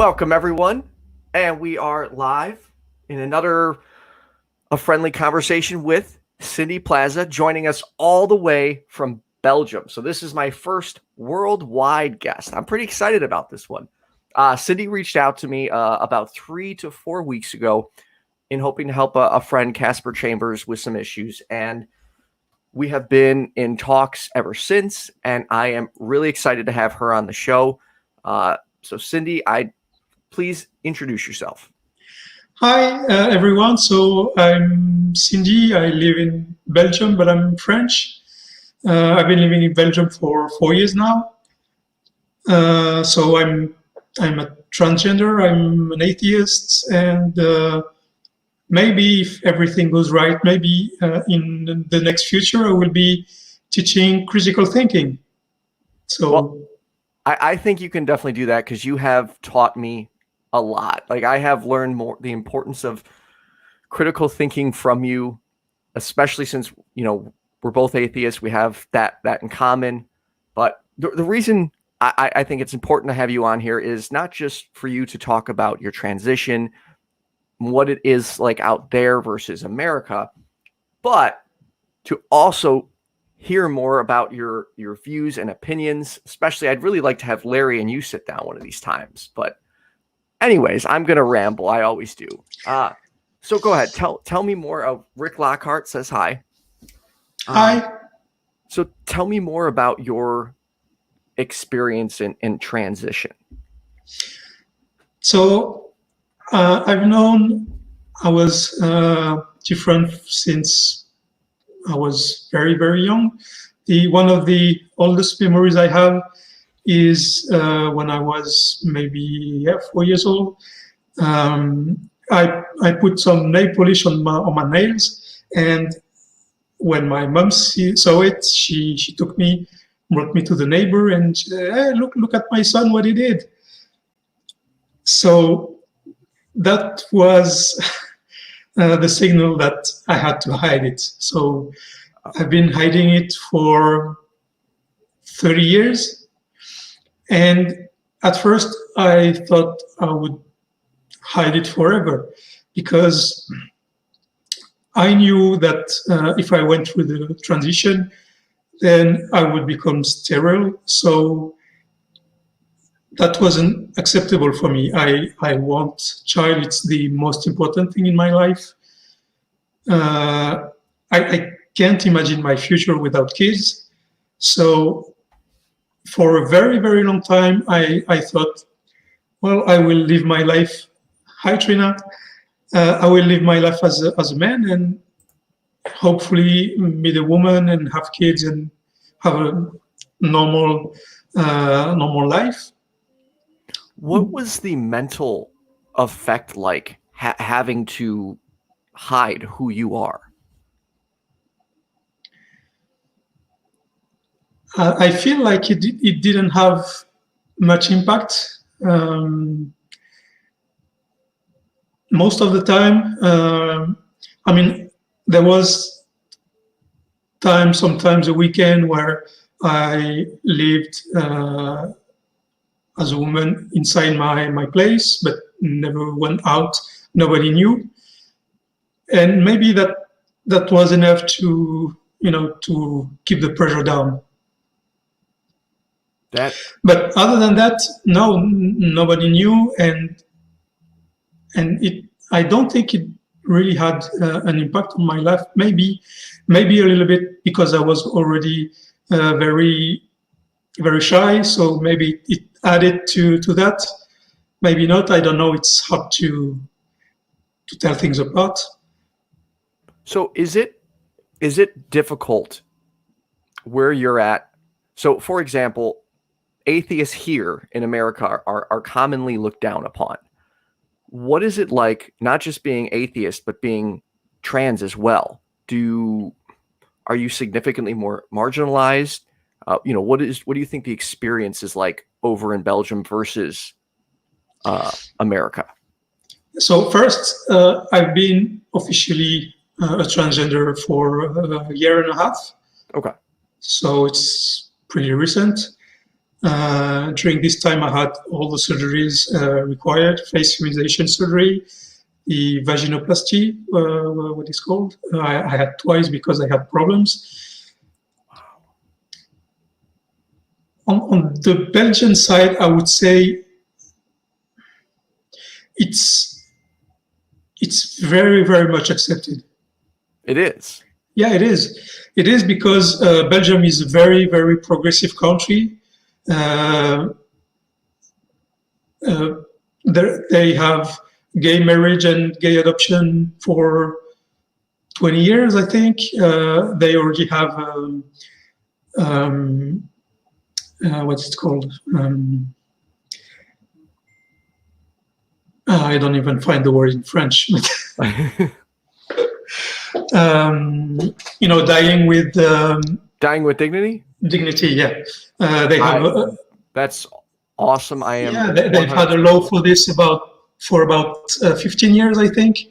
Welcome, everyone. And we are live in another friendly conversation with Cindy Plaza, joining us all the way from Belgium. So this is my first worldwide guest. I'm pretty excited about this one. Cindy reached out to me about 3 to 4 weeks ago in hoping to help a friend, Casper Chambers, with some issues. And we have been in talks ever since, and I am really excited to have her on the show. So Cindy, please introduce yourself. Hi, everyone. So I'm Cindy. I live in Belgium, but I'm French. I've been living in Belgium for 4 years now. So I'm a transgender. I'm an atheist, and maybe if everything goes right, maybe in the next future I will be teaching critical thinking. So well, I think you can definitely do that because you have taught me a lot. Like, I have learned more the importance of critical thinking from you, especially since, you know, we're both atheists. We have that in common. But the reason I think it's important to have you on here is not just for you to talk about your transition, what it is like out there versus America, but to also hear more about your views and opinions. Especially, I'd really like to have Larry and you sit down one of these times. But anyways, I'm going to ramble. I always do. So go ahead. Tell me more. Rick Lockhart says hi. Hi. So tell me more about your experience in transition. So I was different since I was very, very young. One of the oldest memories I have is when I was maybe 4 years old. I put some nail polish on my nails, and when my mom saw it, she took me, brought me to the neighbor, and she said, "Hey, look at my son, what he did." So that was the signal that I had to hide it. So I've been hiding it for 30 years. And at first I thought I would hide it forever, because I knew that if I went through the transition, then I would become sterile. So that wasn't acceptable for me. I want child. It's the most important thing in my life. I can't imagine my future without kids. So for a very, very long time, I thought, well, I will live my life. Hi, Trina. I will live my life as a man, and hopefully meet a woman and have kids and have a normal life. What was the mental effect like having to hide who you are? I feel like it didn't have much impact. Most of the time, I mean, there was sometimes a weekend where I lived as a woman inside my place, but never went out. Nobody knew, and maybe that was enough to keep the pressure down. But other than that, no, nobody knew, and I don't think it really had an impact on my life. Maybe a little bit, because I was already very, very shy. So maybe it added to that. Maybe not. I don't know. It's hard to tell things apart. So is it difficult where you're at? So, for example, atheists here in America are commonly looked down upon. What is it like, not just being atheist, but being trans as well? Are you significantly more marginalized? What do you think the experience is like over in Belgium versus America? So first, I've been officially a transgender for a year and a half. Okay. So it's pretty recent. During this time, I had all the surgeries required: face feminization surgery, the vaginoplasty, what is called. I had twice because I had problems. On the Belgian side, I would say it's very, very much accepted. It is. Yeah, it is. It is because Belgium is a very, very progressive country. They have gay marriage and gay adoption for 20 years, I think. They already have, what's it called? I don't even find the word in French. Dying with dignity. Dignity, yeah. They have. That's awesome. I am. Yeah, they've had a law for this for about 15 years, I think.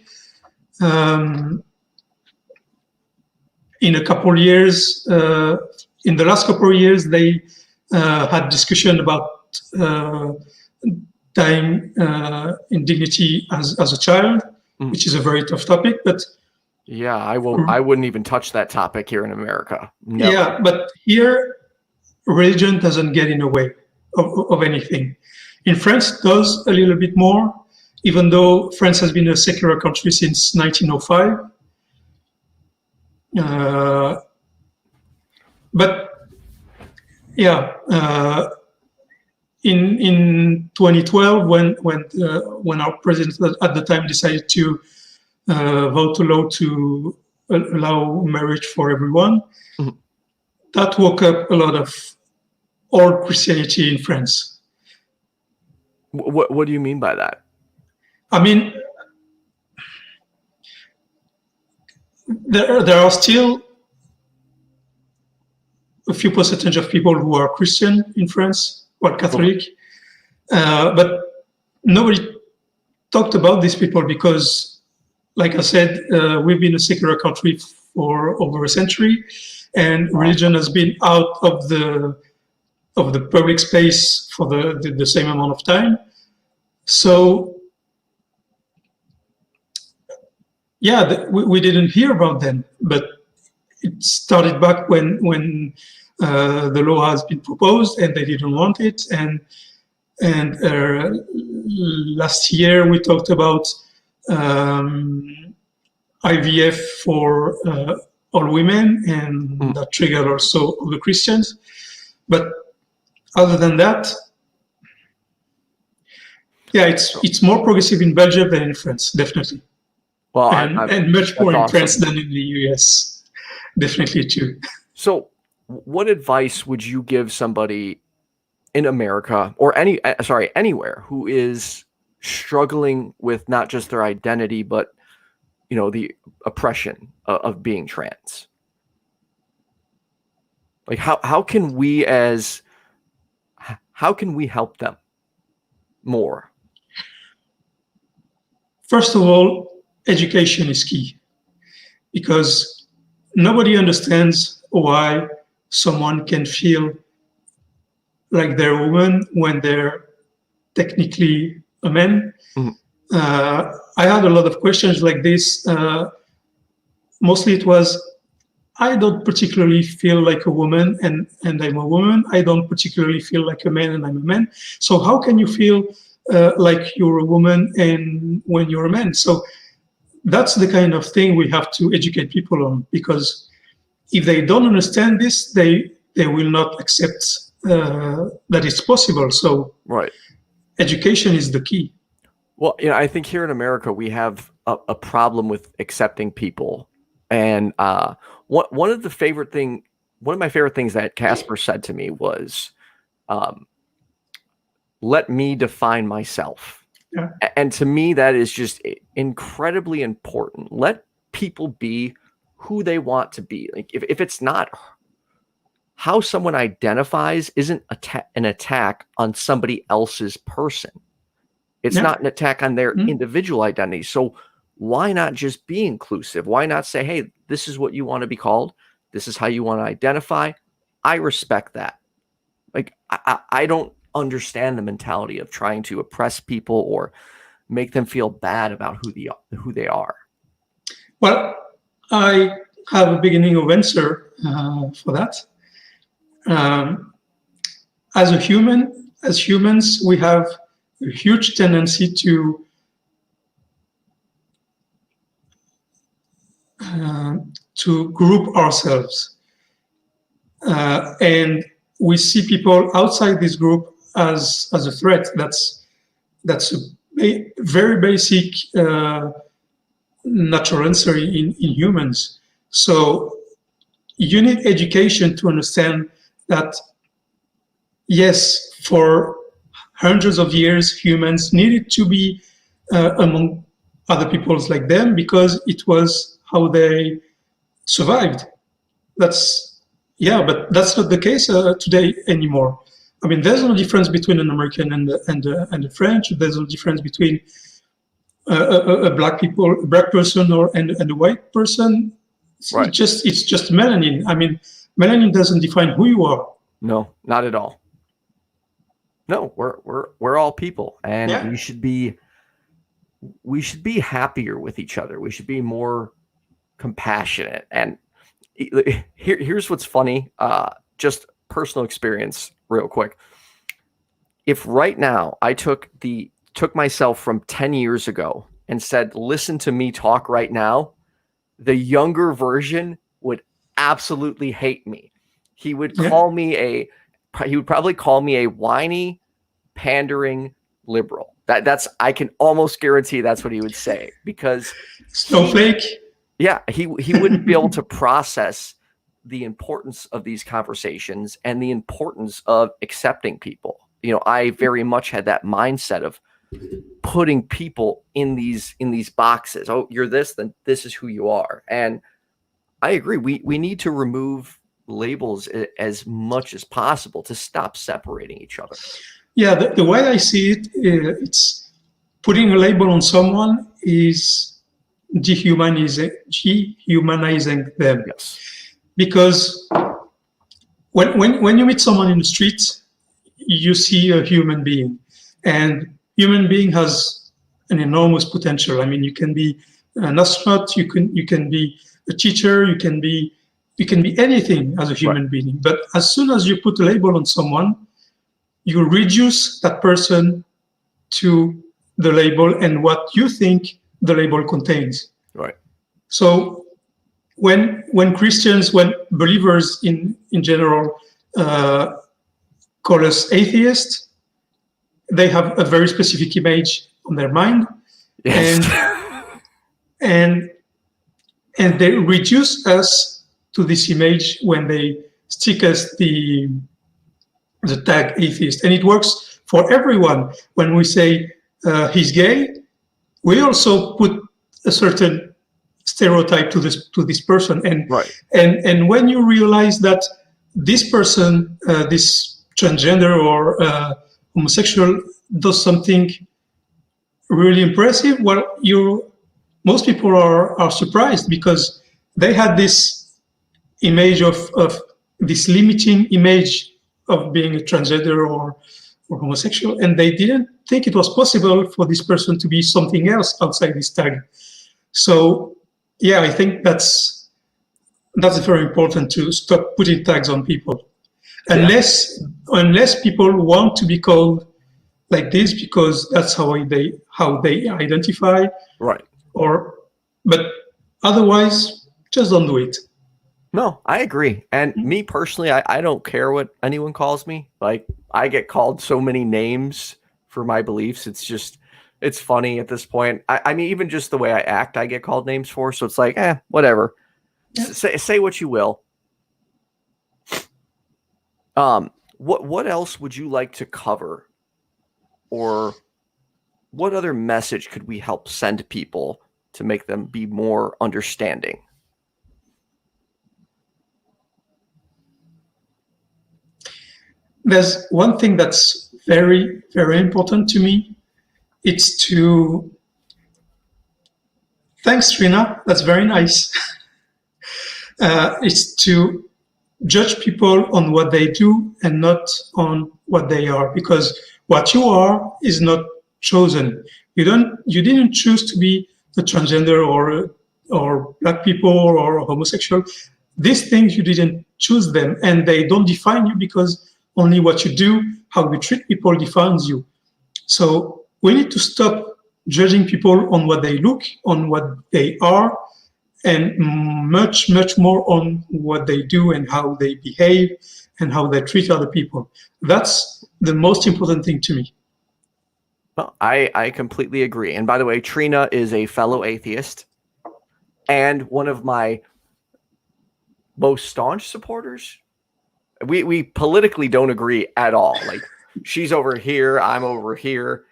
In a couple of years, in the last couple of years, they had discussion about dying in dignity as a child, which is a very tough topic. But yeah, I wouldn't even touch that topic here in America. No. Yeah, but here, religion doesn't get in the way of anything. In France, it does a little bit more, even though France has been a secular country since 1905. But yeah, in 2012, when our president at the time decided to vote a law to allow marriage for everyone, that woke up a lot of old Christianity in France. What do you mean by that? I mean, there are still a few percentage of people who are Christian in France or Catholic, but nobody talked about these people because, like I said, we've been a secular country for over a century, and religion has been out of the public space for the same amount of time. So yeah, we didn't hear about them, but it started back when the law has been proposed and they didn't want it. And last year we talked about IVF for all women, and that triggered also all the Christians. But other than that, yeah, it's more progressive in Belgium than in France, definitely. Well, and much more in France than in the US, definitely too. So, what advice would you give somebody in America or anywhere who is struggling with not just their identity, but the oppression of being trans? Like, how can we help them more? First of all, education is key, because nobody understands why someone can feel like they're a woman when they're technically a man. I had a lot of questions like this. Mostly it was, I don't particularly feel like a woman and I'm a woman. I don't particularly feel like a man and I'm a man. So how can you feel like you're a woman and when you're a man? So that's the kind of thing we have to educate people on, because if they don't understand this, they will not accept that it's possible. So right, education is the key. Well, I think here in America we have a problem with accepting people, and one of my favorite things that Casper said to me was, "Let me define myself." Yeah. And to me, that is just incredibly important. Let people be who they want to be. Like, if it's not how someone identifies, isn't an attack on somebody else's person. It's not an attack on their individual identity. So why not just be inclusive? Why not say, hey, this is what you want to be called. This is how you want to identify. I respect that. Like, I don't understand the mentality of trying to oppress people or make them feel bad about who they are. Well, I have a beginning of answer for that. As humans, we have a huge tendency to group ourselves, and we see people outside this group as a threat. That's a very basic natural answer in humans. So you need education to understand that, yes, for hundreds of years, humans needed to be among other peoples like them because it was how they survived. But that's not the case today anymore. I mean, there's no difference between an American and the French. There's no difference between a black person and a white person. Right. It's just melanin. I mean, melanin doesn't define who you are. No, not at all. No, we're all people, and Yeah. we should be happier with each other. We should be more compassionate. And here's what's funny, just personal experience real quick. If right now I took myself from 10 years ago and said, listen to me talk right now, the younger version would absolutely hate me. He would call me he would probably call me a whiny, pandering liberal. That's I can almost guarantee that's what he would say, because snowflake. He wouldn't be able to process the importance of these conversations and the importance of accepting people. You know, I very much had that mindset of putting people in these boxes. Oh, you're this, then this is who you are. And I agree. We need to remove labels as much as possible to stop separating each other. Yeah, the way I see it, it's putting a label on someone is dehumanizing them. Yes. Because when you meet someone in the street, you see a human being, and human being has an enormous potential. I mean, you can be an astronaut, you can be a teacher, you can be anything as a human being. But as soon as you put a label on someone, you reduce that person to the label and what you think the label contains. Right. So when Christians, when believers in general call us atheists, they have a very specific image on their mind. Yes. and they reduce us to this image when they stick us the tag atheist. And it works for everyone. When we say he's gay, we also put a certain stereotype to this person. And and when you realize that this person, this transgender or homosexual, does something really impressive, well, most people are surprised, because they had this image of this limiting image of being a transgender or homosexual, and they didn't think it was possible for this person to be something else outside this tag. So yeah, I think that's very important, to stop putting tags on people, unless people want to be called like this because that's how they identify. Right. But otherwise, just don't do it. No, I agree. And me personally, I don't care what anyone calls me. Like, I get called so many names for my beliefs. It's funny at this point. I mean, even just the way I act, I get called names for. So it's like, whatever. Yeah. Say what you will. What else would you like to cover? Or what other message could we help send people to make them be more understanding? There's one thing that's very, very important to me. It's to... Thanks, Trina. That's very nice. It's to judge people on what they do and not on what they are, because what you are is not chosen. You didn't choose to be a transgender or black people or homosexual. These things, you didn't choose them, and they don't define you, because only what you do, how you treat people, defines you. So we need to stop judging people on what they look, on what they are, and much, much more on what they do and how they behave and how they treat other people. That's the most important thing to me. Well, I completely agree. And by the way, Trina is a fellow atheist and one of my most staunch supporters. We politically don't agree at all. Like, she's over here, I'm over here.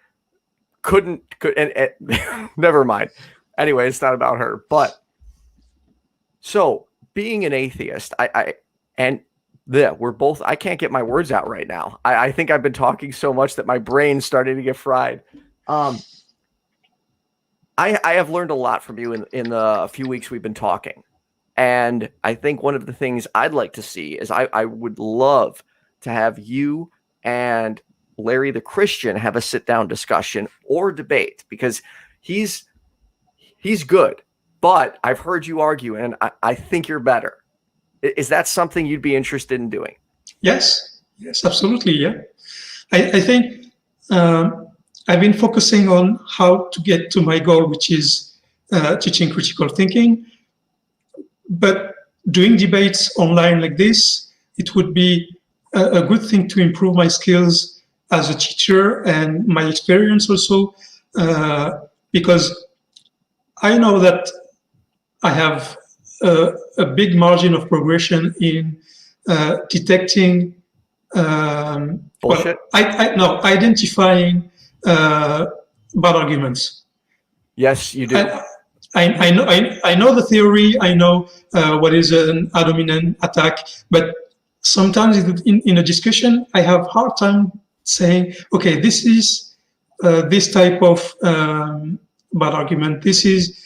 Never mind. Anyway, it's not about her. But so being an atheist, we're both, I can't get my words out right now. I think I've been talking so much that my brain's starting to get fried. I have learned a lot from you in the few weeks we've been talking. And I think one of the things I'd like to see is I would love to have you and Larry the Christian have a sit-down discussion or debate, because he's good, but I've heard you argue, and I think you're better. Is that something you'd be interested in doing? Yes, absolutely, yeah. I think I've been focusing on how to get to my goal, which is teaching critical thinking. But doing debates online like this, it would be a good thing to improve my skills as a teacher and my experience also, because I know that I have a big margin of progression in detecting bullshit. Identifying bad arguments. Yes, you do. I know the theory. I know what is an ad hominem attack, but sometimes in a discussion, I have a hard time saying, okay, this is this type of bad argument. This is,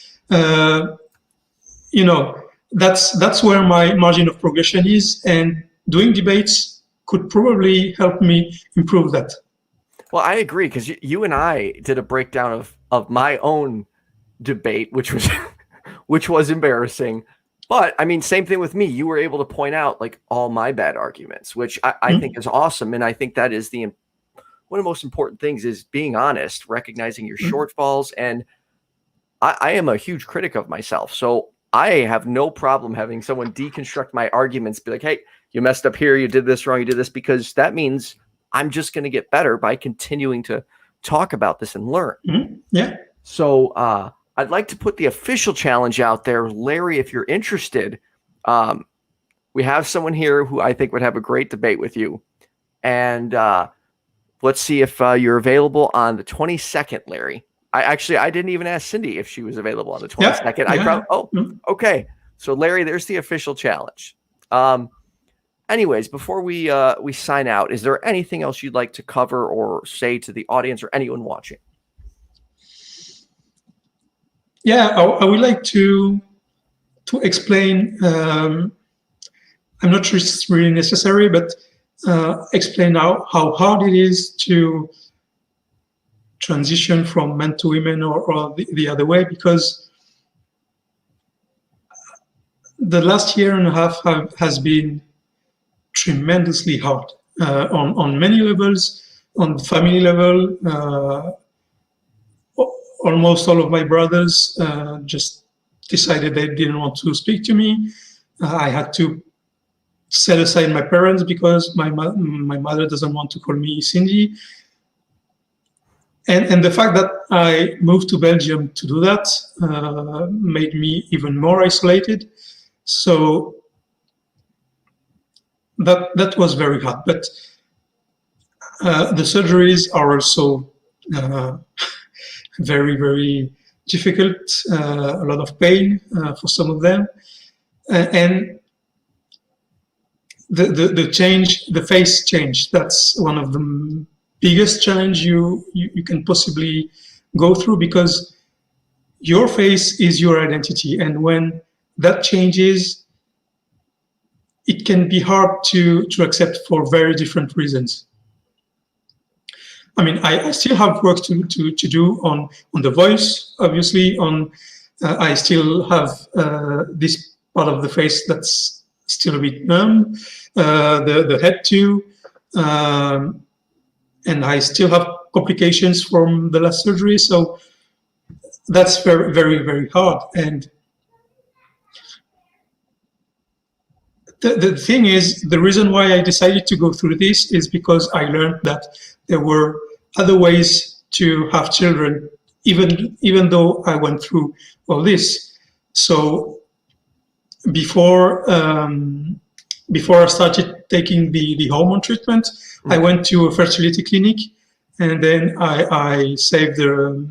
that's where my margin of progression is, and doing debates could probably help me improve that. Well, I agree, because you and I did a breakdown of my own debate, which was embarrassing. But I mean, same thing with me. You were able to point out like all my bad arguments, which I think is awesome. And I think that is one of the most important things, is being honest, recognizing your shortfalls. And I am a huge critic of myself. So I have no problem having someone deconstruct my arguments, be like, hey, you messed up here, you did this wrong, you did this, because that means I'm just going to get better by continuing to talk about this and learn. Yeah. So I'd like to put the official challenge out there. Larry, if you're interested, we have someone here who I think would have a great debate with you. And let's see if you're available on the 22nd, Larry. I didn't even ask Cindy if she was available on the 22nd. Okay. So Larry, there's the official challenge. Anyways, before we sign out, is there anything else you'd like to cover or say to the audience or anyone watching? Yeah, I would like to explain. I'm not sure it's really necessary, but explain how hard it is to transition from men to women or the other way, because the last year and a half has been tremendously hard on many levels. On the family level, almost all of my brothers just decided they didn't want to speak to me. I had to set aside my parents because my mother doesn't want to call me Cindy. And the fact that I moved to Belgium to do that made me even more isolated. So that was very hard. But the surgeries are also very, very difficult, a lot of pain for some of them. And the change, the face change, that's one of the biggest challenge you can possibly go through, because your face is your identity. And when that changes, it can be hard to accept for very different reasons. I mean, I still have work to do on the voice, obviously. I still have this part of the face that's still a bit numb, the head too, and I still have complications from the last surgery. So that's very, very, very hard. And the thing is, the reason why I decided to go through this is because I learned that there were other ways to have children, even though I went through all this. So before I started taking the hormone treatment, I went to a fertility clinic, and then I saved a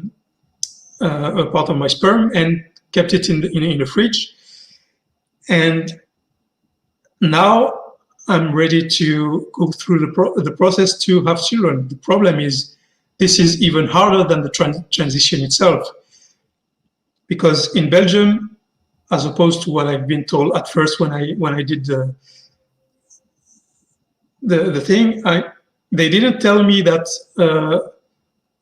part of my sperm and kept it in the fridge. And now I'm ready to go through the process to have children. The problem is, this is even harder than the transition itself, because in Belgium, as opposed to what I've been told at first when I did the thing, they didn't tell me that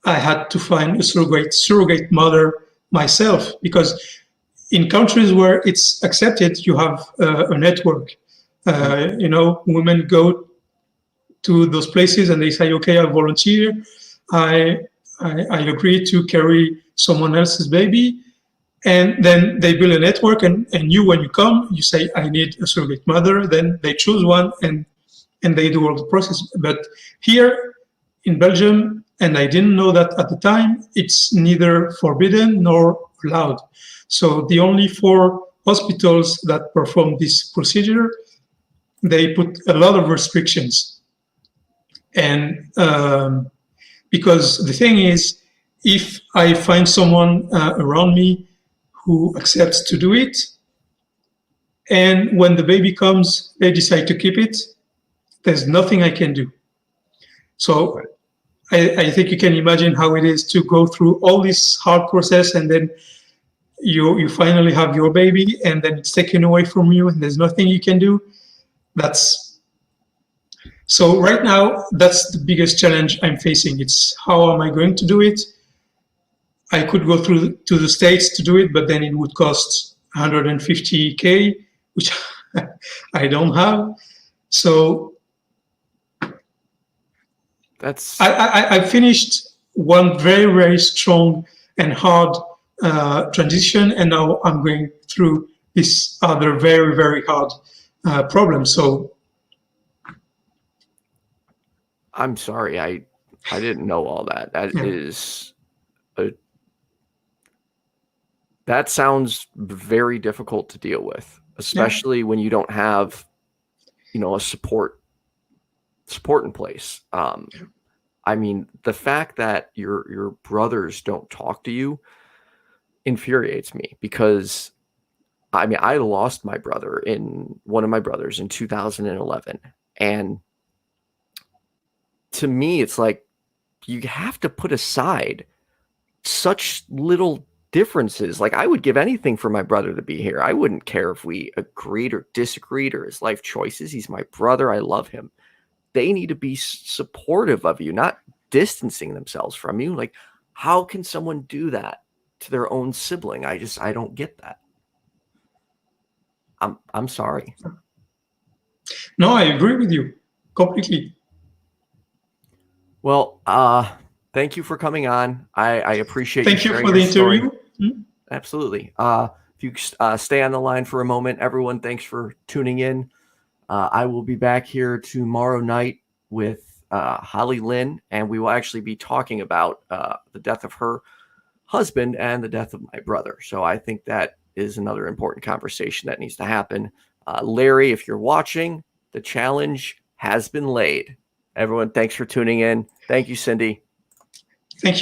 I had to find a surrogate mother myself, because in countries where it's accepted, you have a network. Women go to those places and they say, okay, I volunteer. I agree to carry someone else's baby. And then they build a network, and you, when you come, you say, I need a surrogate mother. Then they choose one, and they do all the process. But here in Belgium, and I didn't know that at the time, it's neither forbidden nor allowed. So the only 4 hospitals that perform this procedure, they put a lot of restrictions. And because the thing is, if I find someone around me who accepts to do it, and when the baby comes, they decide to keep it, there's nothing I can do. So I think you can imagine how it is to go through all this hard process, and then you finally have your baby, and then it's taken away from you, and there's nothing you can do. So right now, that's the biggest challenge I'm facing. It's how am I going to do it? I could go through to the States to do it, but then it would cost 150K, which I don't have. So I finished one very, very strong and hard transition, and now I'm going through this other very, very hard problem. So I'm sorry, I didn't know all that. That sounds very difficult to deal with, especially when you don't have, a support in place. I mean, the fact that your brothers don't talk to you infuriates me, because I mean, I lost one of my brothers in 2011, and to me, it's like you have to put aside such little differences. Like, I would give anything for my brother to be here. I wouldn't care if we agreed or disagreed or his life choices. He's my brother. I love him. They need to be supportive of you, not distancing themselves from you. Like, how can someone do that to their own sibling? I don't get that. I'm sorry. No, I agree with you completely. Well, thank you for coming on. I appreciate Thank you for the interview. Absolutely. If you stay on the line for a moment, everyone, thanks for tuning in. I will be back here tomorrow night with Holly Lynn, and we will actually be talking about the death of her husband and the death of my brother. So I think that is another important conversation that needs to happen. Larry, if you're watching, the challenge has been laid. Everyone, thanks for tuning in. Thank you, Cindy.